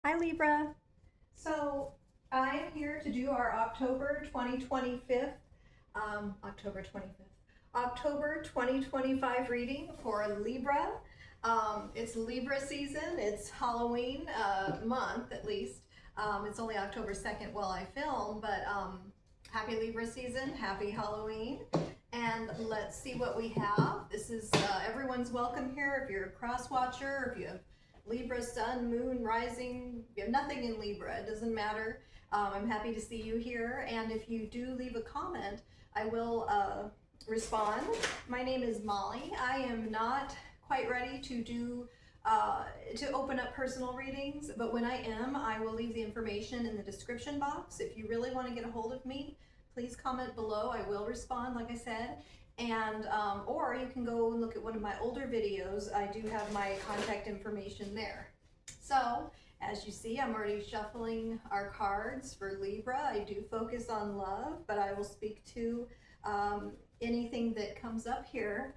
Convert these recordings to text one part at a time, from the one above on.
Hi, Libra. So I am here to do our October 2025, October 25th, October 2025 reading for Libra. It's Libra season. It's Halloween month at least. It's only October 2nd while I film, but happy Libra season, happy Halloween. And let's see what we have. This is everyone's welcome here. If you're a cross watcher, if you have Libra, sun, moon, rising, you have nothing in Libra, it doesn't matter. I'm happy to see you here. And if you do leave a comment, I will respond. My name is Molly. I am not quite ready to do to open up personal readings, but when I am, I will leave the information in the description box. If you really want to get a hold of me, please comment below. I will respond, like I said. And or you can go and look at one of my older videos. I do have my contact information there. So as you see, I'm already shuffling our cards for Libra. I do focus on love, but I will speak to anything that comes up here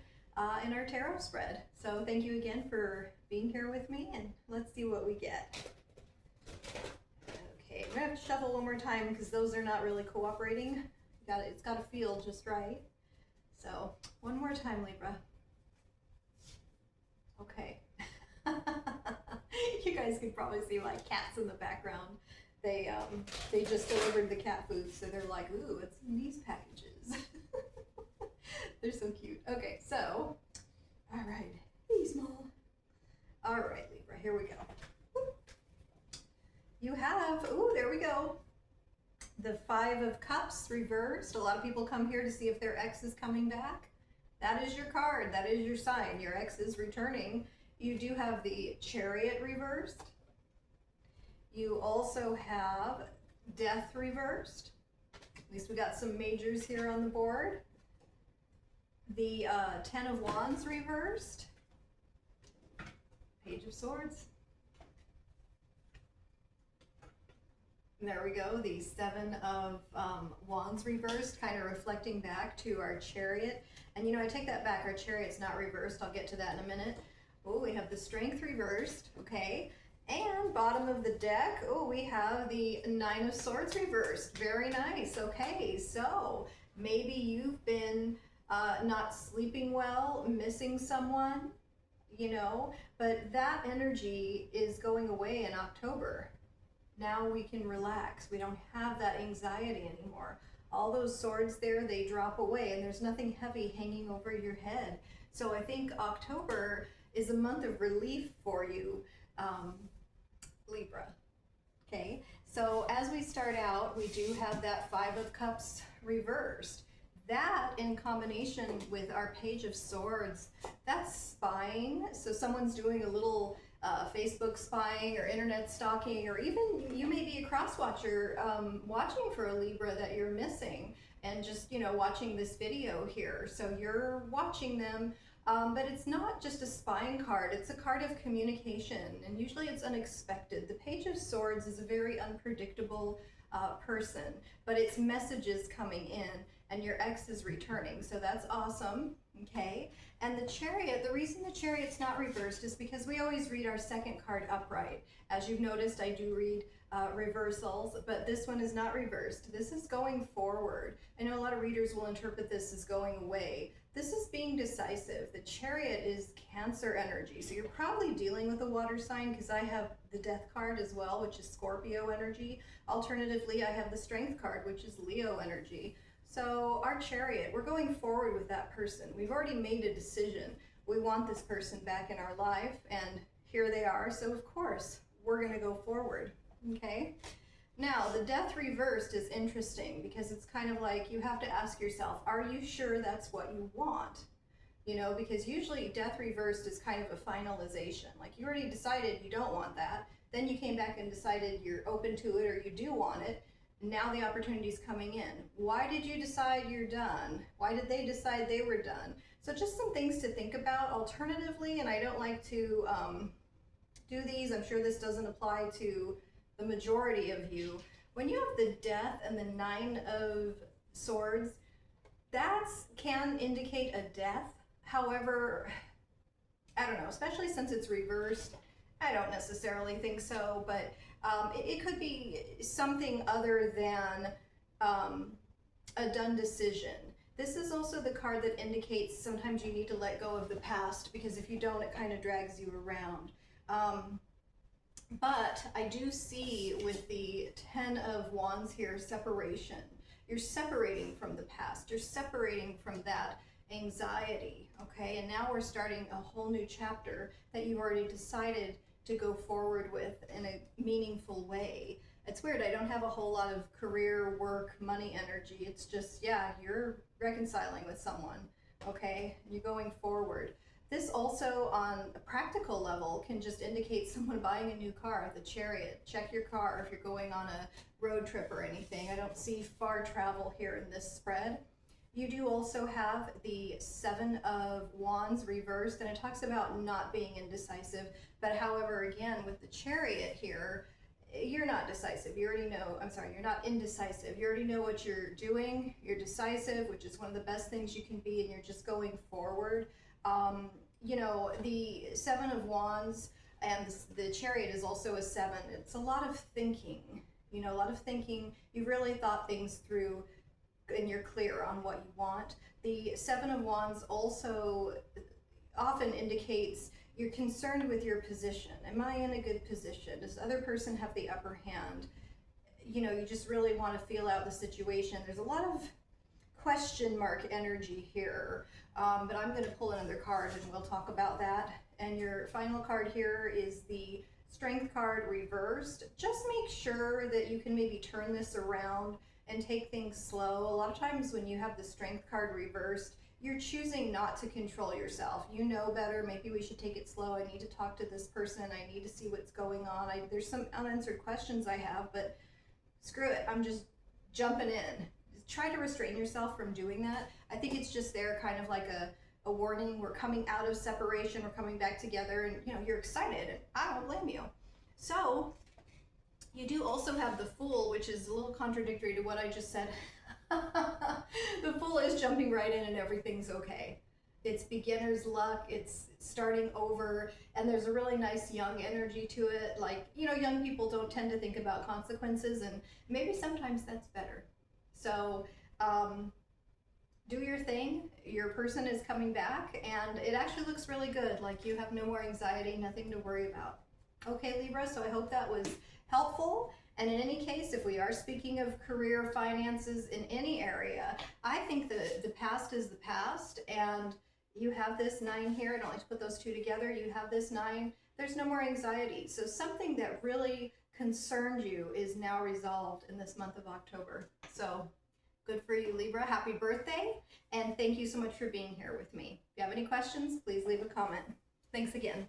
in our tarot spread. So thank you again for being here with me, and let's see what we get. Okay, I'm gonna have to shuffle one more time because those are not really cooperating. It's got to feel just right. So one more time, Libra. Okay. You guys can probably see my cats in the background. They just delivered the cat food, so they're like, ooh, what's in these packages? They're so cute. Okay, so, all right, hey, small. All right, Libra, here we go. You have, ooh, there we go. The Five of Cups reversed. A lot of people come here to see if their ex is coming back. That is your card. That is your sign. Your ex is returning. You do have the Chariot reversed. You also have Death reversed. At least we got some majors here on the board. The Ten of Wands reversed. Page of Swords. And there we go, the Seven of Wands reversed, kind of reflecting back to our Chariot. And you know, I take that back, our Chariot's not reversed. I'll get to that in a minute. Oh, we have the Strength reversed, okay. And bottom of the deck, oh, we have the Nine of Swords reversed. Very nice, okay. So maybe you've been not sleeping well, missing someone, you know, but that energy is going away in October. Now we can relax. We don't have that anxiety anymore. All those swords there, they drop away, and there's nothing heavy hanging over your head. So I think October is a month of relief for you, Libra. Okay, so as we start out, we do have that Five of Cups reversed. That in combination with our Page of Swords, that's spying. So someone's doing a little Facebook spying or internet stalking, or even you may be a cross watcher watching for a Libra that you're missing and just, you know, watching this video here. So you're watching them, but it's not just a spying card, it's a card of communication, and usually it's unexpected. The Page of Swords is a very unpredictable person, but it's messages coming in, and your ex is returning, so that's awesome. Okay, and the Chariot, the reason the Chariot's not reversed is because we always read our second card upright. As you've noticed, I do read reversals, but this one is not reversed. This is going forward. I know a lot of readers will interpret this as going away. This is being decisive. The Chariot is Cancer energy, so you're probably dealing with a water sign, because I have the Death card as well, which is Scorpio energy. Alternatively, I have the Strength card, which is Leo energy. So our Chariot, we're going forward with that person. We've already made a decision. We want this person back in our life, and here they are. So of course, we're going to go forward. Okay. Now, the Death reversed is interesting because it's kind of like you have to ask yourself, are you sure that's what you want? You know, because usually Death reversed is kind of a finalization. Like you already decided you don't want that. Then you came back and decided you're open to it or you do want it. Now the opportunity is coming in. Why did you decide you're done? Why did they decide they were done? So just some things to think about. Alternatively, and I don't like to do these, I'm sure this doesn't apply to the majority of you. When you have the Death and the Nine of Swords, that can indicate a death. However, I don't know, especially since it's reversed, I don't necessarily think so, but it could be something other than a done decision. This is also the card that indicates sometimes you need to let go of the past, because if you don't, it kind of drags you around. But I do see with the Ten of Wands here, separation. You're separating from the past. You're separating from that anxiety, okay? And now we're starting a whole new chapter that you've already decided to go forward with in a meaningful way. It's weird, I don't have a whole lot of career, work, money energy. It's just, yeah, you're reconciling with someone, okay? You're going forward. This also, on a practical level, can just indicate someone buying a new car, the Chariot. Check your car if you're going on a road trip or anything. I don't see far travel here in this spread. You do also have the Seven of Wands reversed, and it talks about not being indecisive. But however, again, with the Chariot here, you're not decisive. You already know, I'm sorry, you're not indecisive. You already know what you're doing. You're decisive, which is one of the best things you can be, and you're just going forward. You know, the Seven of Wands and the Chariot is also a seven. It's a lot of thinking, you know, a lot of thinking. You've really thought things through and you're clear on what you want. The Seven of Wands also often indicates you're concerned with your position. Am I in a good position? Does the other person have the upper hand? You know, you just really want to feel out the situation. There's a lot of question mark energy here, but I'm going to pull another card and we'll talk about that. And your final card here is the Strength card reversed. Just make sure that you can maybe turn this around and take things slow. A lot of times when you have the Strength card reversed, you're choosing not to control yourself. You know better. Maybe we should take it slow. I need to talk to this person. I need to see what's going on. There's some unanswered questions I have, but screw it. I'm just jumping in. Try to restrain yourself from doing that. I think it's just there kind of like a warning. We're coming out of separation. We're coming back together, and you know, you're excited, and I don't blame you. So you do also have the Fool, which is a little contradictory to what I just said. The Fool is jumping right in and everything's okay. It's beginner's luck, it's starting over, and there's a really nice young energy to it. Like, you know, young people don't tend to think about consequences, and maybe sometimes that's better. So do your thing. Your person is coming back, and it actually looks really good. Like, you have no more anxiety, nothing to worry about. Okay, Libra, so I hope that was helpful. And in any case, if we are speaking of career, finances, in any area, I think that the past is the past, and you have this 9 here. I don't like to put those two together. You have this 9. There's no more anxiety. So something that really concerned you is now resolved in this month of October. So good for you, Libra. Happy birthday. And thank you so much for being here with me. If you have any questions, please leave a comment. Thanks again.